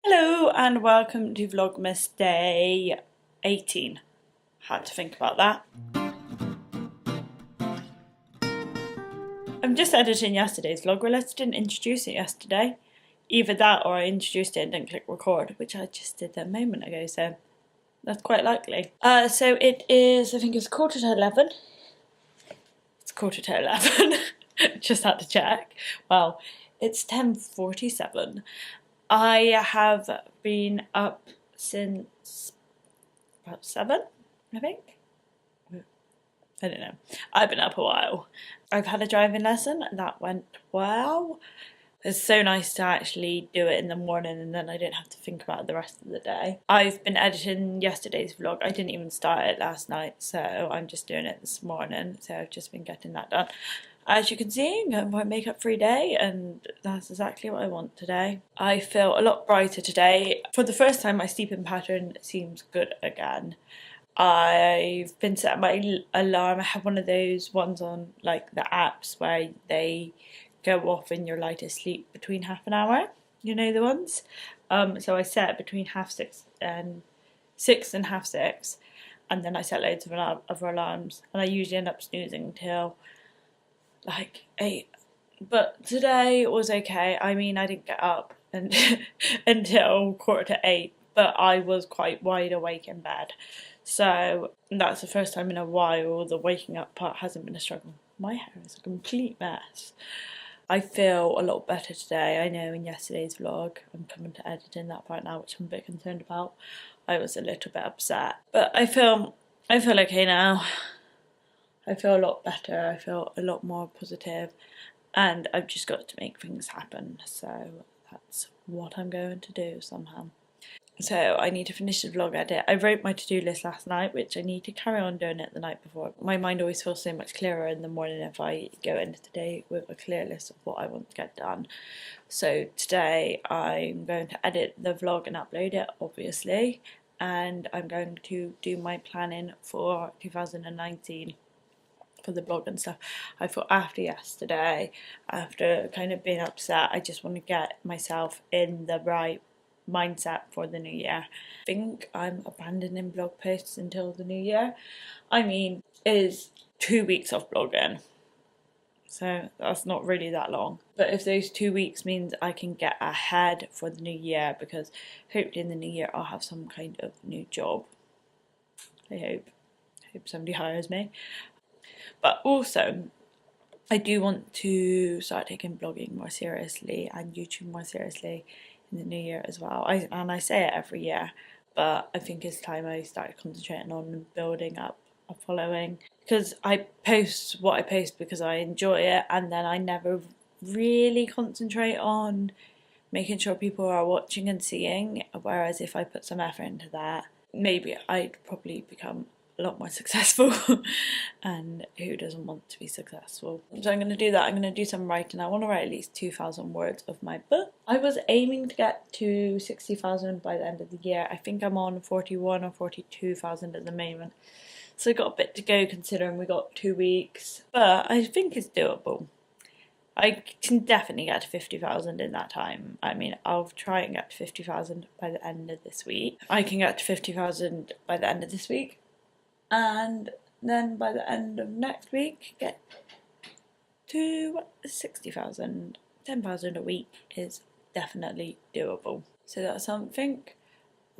Hello and welcome to Vlogmas day 18. Had to think about that. I'm just editing yesterday's vlog. Realised I didn't introduce it yesterday. Either that or I introduced it and didn't click record, which I just did a moment ago, so that's quite likely. So it is, I think it's 11:15. It's 11:15. Just had to check. Well, it's 10:47. I have been up since about 7, I think. I don't know. I've been up a while. I've had a driving lesson and that went well. It's so nice to actually do it in the morning and then I don't have to think about it the rest of the day. I've been editing yesterday's vlog. I didn't even start it last night, so I'm just doing it this morning. So I've just been getting that done. As you can see, I'm going my makeup-free day and that's exactly what I want today. I feel a lot brighter today. For the first time, my sleeping pattern seems good again. I've been setting my alarm. I have one of those ones on like the apps where they go off and you're like asleep between half an hour. You know the ones? So I set it between 6:30 and 6 and 6:30, and then I set loads of other alarms, and I usually end up snoozing till like 8. But today was okay. I mean, I didn't get up and until 7:45, but I was quite wide awake in bed. So that's the first time in a while the waking up part hasn't been a struggle. My hair is a complete mess. I feel a lot better today. I know in yesterday's vlog, I'm coming to editing that part now, which I'm a bit concerned about. I was a little bit upset, but I feel okay now. I feel a lot better. I feel a lot more positive, and I've just got to make things happen. So that's what I'm going to do somehow. So I need to finish the vlog edit. I wrote my to-do list last night, which I need to carry on doing it the night before. My mind always feels so much clearer in the morning if I go into the day with a clear list of what I want to get done. So today I'm going to edit the vlog and upload it, obviously, and I'm going to do my planning for 2019 for the blog and stuff. I thought after yesterday, after kind of being upset, I just want to get myself in the right mindset for the new year. I think I'm abandoning blog posts until the new year. I mean, it is 2 weeks of blogging, so that's not really that long. But if those 2 weeks means I can get ahead for the new year, because hopefully in the new year I'll have some kind of new job. I hope somebody hires me. But also, I do want to start taking blogging more seriously and YouTube more seriously in the new year as well. I say it every year, but I think it's time I started concentrating on building up a following, because I post what I post because I enjoy it, and then I never really concentrate on making sure people are watching and seeing, whereas if I put some effort into that, maybe I'd probably become a lot more successful. And who doesn't want to be successful? So I'm going to do that. I'm going to do some writing. I want to write at least 2,000 words of my book. I was aiming to get to 60,000 by the end of the year. I think I'm on 41 or 42,000 at the moment, so I got a bit to go considering we got 2 weeks, but I think it's doable. I can definitely get to 50,000 in that time. I mean, I'll try and get to 50,000 by the end of this week. I can get to 50,000 by the end of this week, and then by the end of next week get to 60,000. 10,000 a week is definitely doable. So that's something.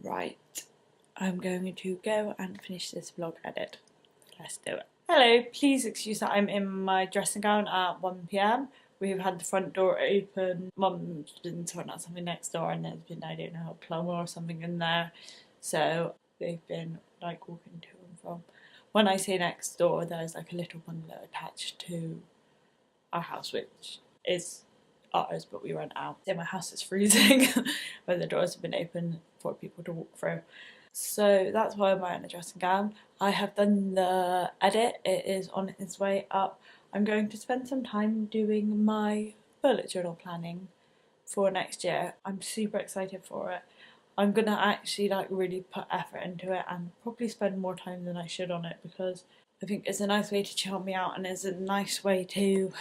Right, I'm going to go and finish this vlog edit. Let's do it. Hello, please excuse that I'm in my dressing gown at 1 PM. We've had the front door open. Mum's been sorting out something next door and there's been, I don't know, a plumber or something in there. So they've been like walking to and from. When I say next door, there's like a little bungalow attached to our house, which is ours, but we rent out. So my house is freezing when the doors have been open for people to walk through. So that's why I'm wearing a dressing gown. I have done the edit. It is on its way up. I'm going to spend some time doing my bullet journal planning for next year. I'm super excited for it. I'm gonna actually like really put effort into it and probably spend more time than I should on it, because I think it's a nice way to chill me out and it's a nice way to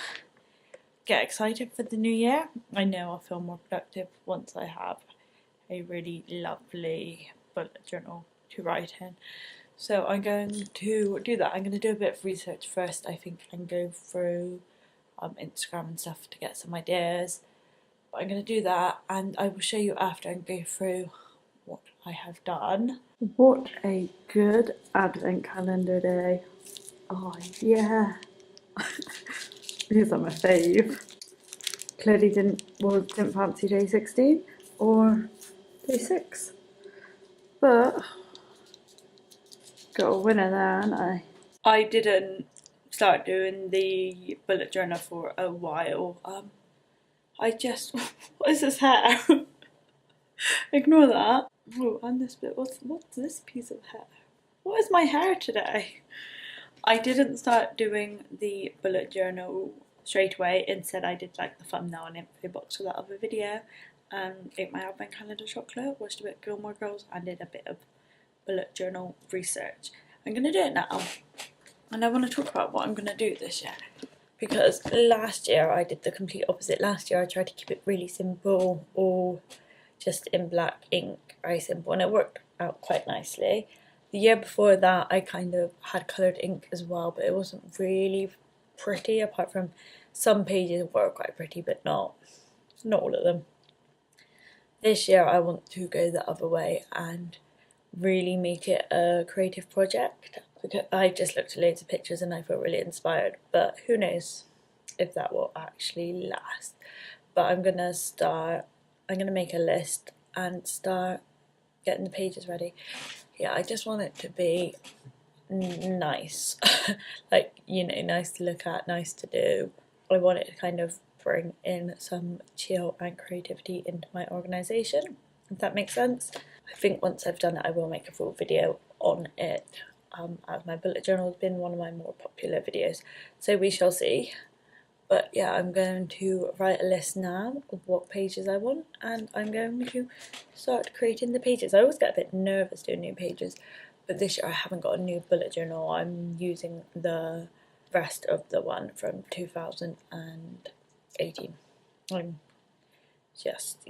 get excited for the new year. I know I'll feel more productive once I have a really lovely bullet journal to write in. So I'm going to do that. I'm going to do a bit of research first, I think, and go through Instagram and stuff to get some ideas. But I'm going to do that, and I will show you after and go through what I have done. What a good advent calendar day. Oh yeah. These are my fave. Clearly didn't fancy day 16 or day 6. But got a winner there, haven't I? I didn't start doing the bullet journal for a while. I just what is this hair? Ignore that. Oh, and this bit. What's this piece of hair? What is my hair today? I didn't start doing the bullet journal straight away. Instead, I did like the thumbnail and info box for that other video, and ate my advent calendar chocolate, watched a bit of Gilmore Girls, and did a bit of bullet journal research. I'm gonna do it now, and I want to talk about what I'm gonna do this year, because last year I did the complete opposite. Last year I tried to keep it really simple, all just in black ink, very simple, and it worked out quite nicely. The year before that I kind of had coloured ink as well, but it wasn't really pretty, apart from some pages were quite pretty, but not all of them. This year I want to go the other way and really make it a creative project, because I just looked at loads of pictures and I feel really inspired, but who knows if that will actually last. But I'm gonna make a list and start getting the pages ready. Yeah, I just want it to be nice. Like, you know, nice to look at, nice to do. I want it to kind of bring in some chill and creativity into my organisation, if that makes sense. I think once I've done it I will make a full video on it, as my bullet journal has been one of my more popular videos, so we shall see. But yeah, I'm going to write a list now of what pages I want, and I'm going to start creating the pages. I always get a bit nervous doing new pages, but this year I haven't got a new bullet journal. I'm using the rest of the one from 2018. I'm just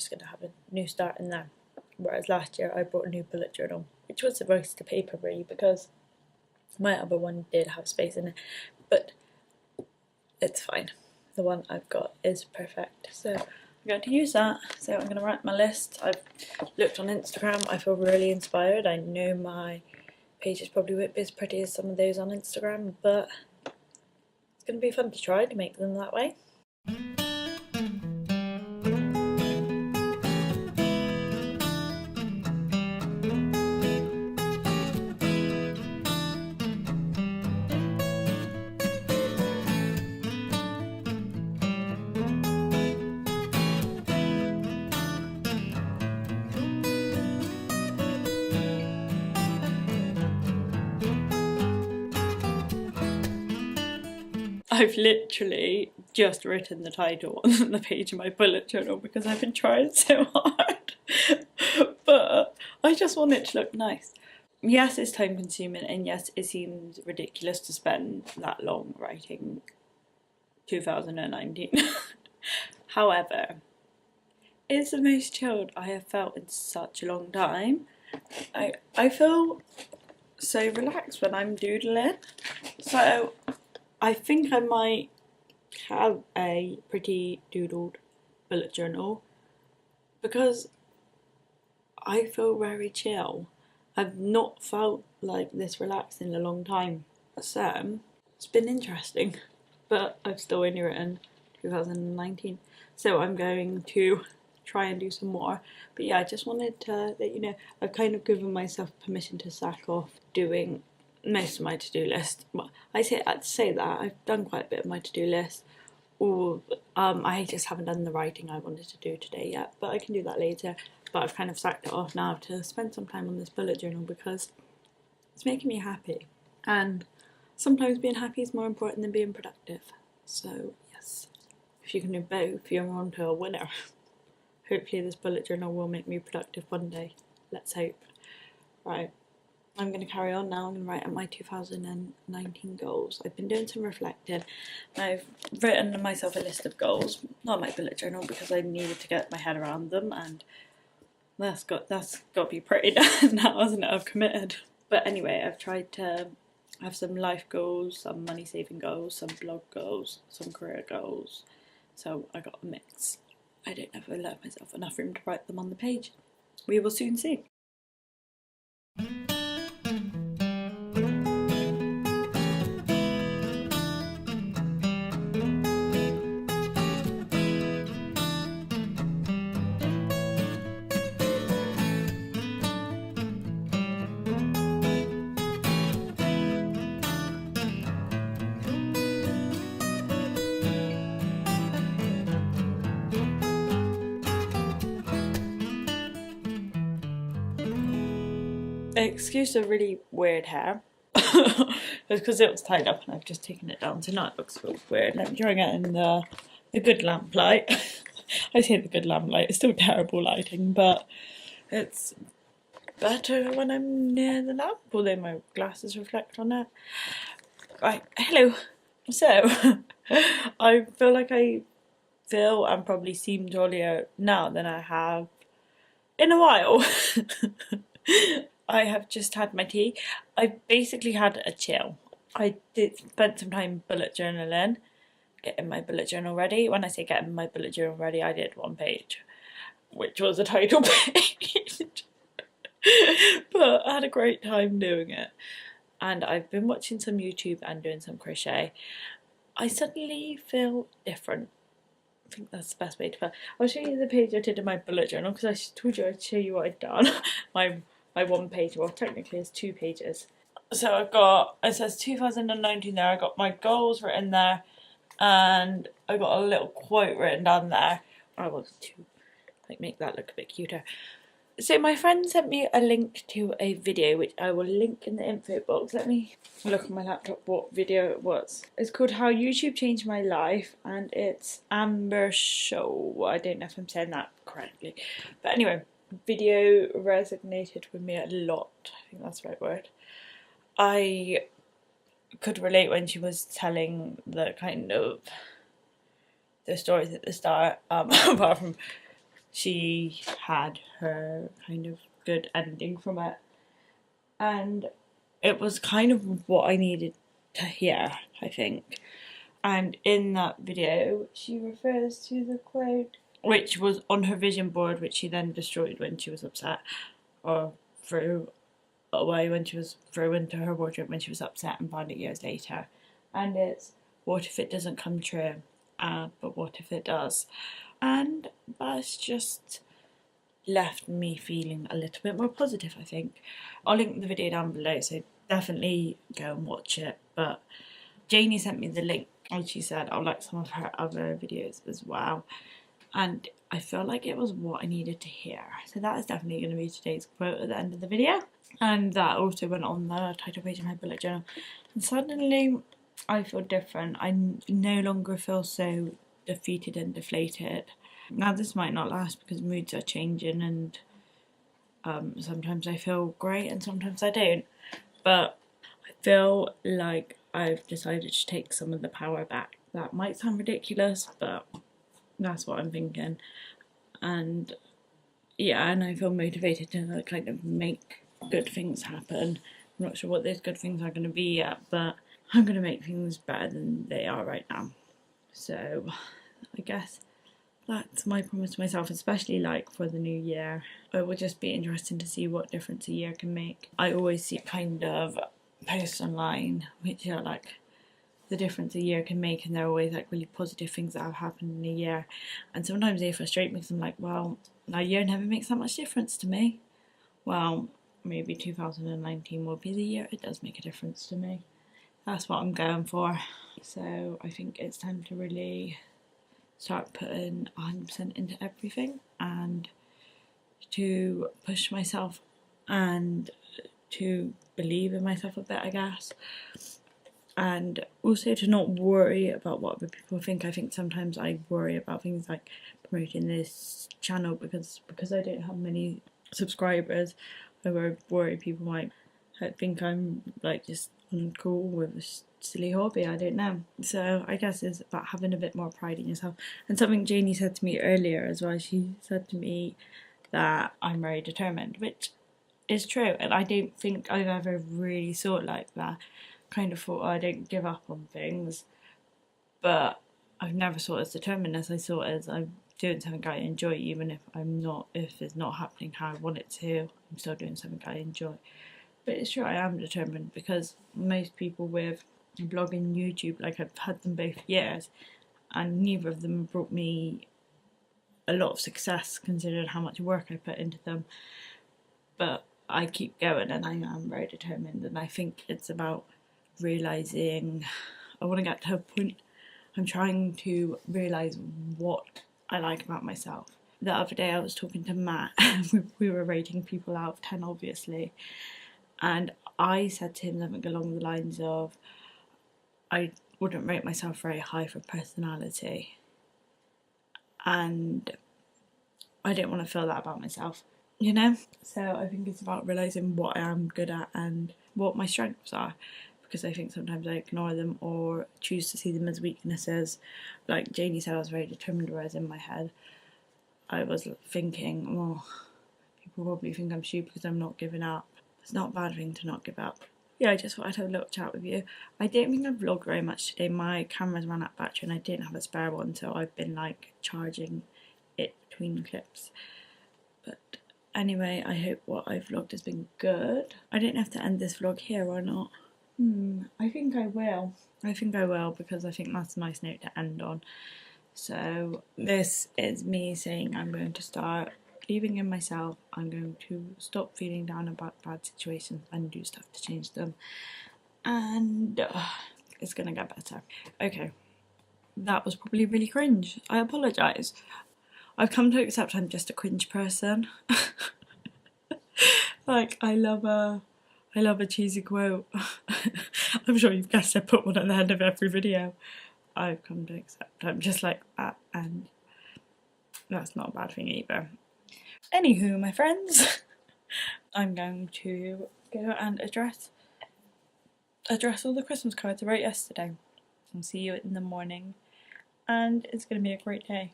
gonna have a new start in there. Whereas last year I brought a new bullet journal, which was a waste of paper really, because my other one did have space in it, but it's fine. The one I've got is perfect, so I'm going to use that. So I'm going to write my list. I've looked on Instagram, I feel really inspired. I know my pages probably won't be as pretty as some of those on Instagram, but it's going to be fun to try to make them that way. I've literally just written the title on the page of my bullet journal because I've been trying so hard. But I just want it to look nice. Yes, it's time consuming, and yes, it seems ridiculous to spend that long writing 2019. However, it's the most chilled I have felt in such a long time. I feel so relaxed when I'm doodling. So I think I might have a pretty doodled bullet journal because I feel very chill. I've not felt like this relaxed in a long time. So it's been interesting, but I've still only written 2019. So I'm going to try and do some more. But yeah, I just wanted to let you know, I've kind of given myself permission to sack off doing most of my to-do list. Well, I say that I've done quite a bit of my to-do list, or I just haven't done the writing I wanted to do today yet, but I can do that later. But I've kind of sacked it off now to spend some time on this bullet journal because it's making me happy, and sometimes being happy is more important than being productive. So yes, if you can do both, you're on to a winner. Hopefully this bullet journal will make me productive one day. Let's hope. Right, I'm going to carry on now. I'm going to write out my 2019 goals. I've been doing some reflecting. I've written myself a list of goals, not my bullet journal because I needed to get my head around them, and That's got to be pretty done now, hasn't it? I've committed. But anyway, I've tried to have some life goals, some money saving goals, some blog goals, some career goals. So I got a mix. I don't know if I left myself enough room to write them on the page. We will soon see. Excuse the really weird hair. It's because it was tied up and I've just taken it down, so now it looks real weird. Let me try and get in the good lamplight. I say the good lamplight, it's still terrible lighting, but it's better when I'm near the lamp, although my glasses reflect on it. Right, hello. So, I feel like I feel and probably seem jollier now than I have in a while. I have just had my tea. I basically had a chill. I did spend some time bullet journaling, getting my bullet journal ready. When I say getting my bullet journal ready, I did 1 page, which was a title page. But I had a great time doing it. And I've been watching some YouTube and doing some crochet. I suddenly feel different. I think that's the best way to feel. I'll show you the page I did in my bullet journal because I told you I'd show you what I'd done. my 1 page, well technically it's 2 pages. So I've got, it says 2019 there, I got my goals written there and I got a little quote written down there. I want to make that look a bit cuter. So my friend sent me a link to a video which I will link in the info box. Let me look on my laptop what video it was. It's called How YouTube Changed My Life and it's Amber Show. I don't know if I'm saying that correctly. But anyway, video resonated with me a lot. I think that's the right word. I could relate when she was telling the kind of the stories at the start, apart from she had her kind of good ending from it. And it was kind of what I needed to hear, I think. And in that video, she refers to the quote, which was on her vision board, which she then destroyed when she was upset, or threw away when she was threw into her wardrobe when she was upset and found it years later. And it's, what if it doesn't come true? But what if it does? And that's just left me feeling a little bit more positive, I think. I'll link the video down below, so definitely go and watch it. But Janie sent me the link and she said I'll like some of her other videos as well. And I feel like it was what I needed to hear. So that is definitely going to be today's quote at the end of the video. And that also went on the title page of my bullet journal. And suddenly I feel different. I no longer feel so defeated and deflated. Now this might not last because moods are changing and sometimes I feel great and sometimes I don't. But I feel like I've decided to take some of the power back. That might sound ridiculous, but that's what I'm thinking. And yeah, and I feel motivated to kind of make good things happen. I'm not sure what those good things are going to be yet, but I'm going to make things better than they are right now. So I guess that's my promise to myself, especially like for the new year. It will just be interesting to see what difference a year can make. I always see kind of posts online which are like the difference a year can make, and they're always like really positive things that have happened in a year. And sometimes they frustrate me because I'm like, well, a year never makes that much difference to me. Well, maybe 2019 will be the year it does make a difference to me. That's what I'm going for. So I think it's time to really start putting 100% into everything and to push myself and to believe in myself a bit, I guess. And also to not worry about what other people think. I think sometimes I worry about things like promoting this channel because I don't have many subscribers. I worry people might think I'm like just uncool with a silly hobby, I don't know. So I guess it's about having a bit more pride in yourself. And something Janie said to me earlier as well, she said to me that I'm very determined, which is true, and I don't think I've ever really thought like that. Kind of thought, oh, I don't give up on things, but I've never thought as determined as I thought as I'm doing something I enjoy, even if it's not happening how I want it to, I'm still doing something I enjoy. But it's true, I am determined, because most people with blogging and YouTube, like, I've had them both years, and neither of them brought me a lot of success considering how much work I put into them. But I keep going, and I am very determined, and I think it's about realising, I want to get to a point, I'm trying to realise what I like about myself. The other day I was talking to Matt, we were rating people out of 10 obviously, and I said to him something along the lines of, I wouldn't rate myself very high for personality, and I didn't want to feel that about myself, you know? So I think it's about realising what I am good at and what my strengths are, because I think sometimes I ignore them or choose to see them as weaknesses. Like Janie said, I was very determined, whereas in my head I was thinking, well, people probably think I'm stupid because I'm not giving up. It's not a bad thing to not give up. Yeah, I just thought I'd have a little chat with you. I don't think I vlogged very much today. My camera's ran out of battery and I didn't have a spare one, so I've been like charging it between clips. But anyway, I hope what I've vlogged has been good. I don't know if to end this vlog here or not. I think I will. I think I will, because I think that's a nice note to end on. So this is me saying I'm going to start believing in myself. I'm going to stop feeling down about bad situations and do stuff to change them. And it's gonna get better. Okay, that was probably really cringe. I apologise. I've come to accept I'm just a cringe person. Like, I love a cheesy quote. I'm sure you've guessed I put one at the end of every video. I've come to accept I'm just like that, and that's not a bad thing either. Anywho, my friends, I'm going to go and address all the Christmas cards I wrote yesterday. I'll see you in the morning, and it's going to be a great day.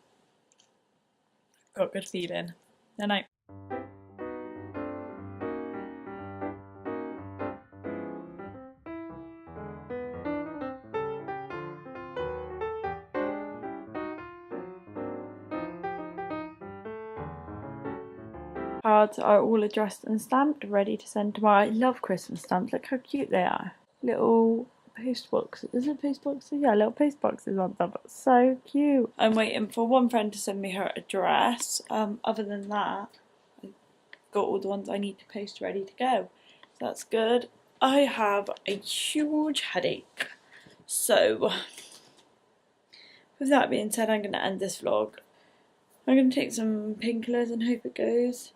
Got a good feeling. Good night. Cards are all addressed and stamped, ready to send tomorrow. I love Christmas stamps. Look how cute they are. Little post boxes. Is it post boxes? Yeah, little post boxes on them. So cute. I'm waiting for one friend to send me her address. Other than that, I've got all the ones I need to post ready to go. So that's good. I have a huge headache. So with that being said, I'm going to end this vlog. I'm going to take some painkillers and hope it goes.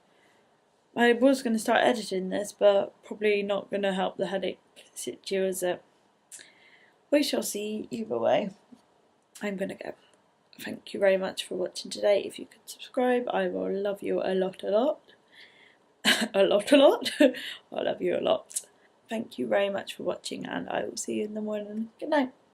I was going to start editing this, but probably not going to help the headache situation, is it? We shall see either way. I'm going to go. Thank you very much for watching today. If you could subscribe, I will love you a lot. a lot. I love you a lot. Thank you very much for watching, and I will see you in the morning. Good night.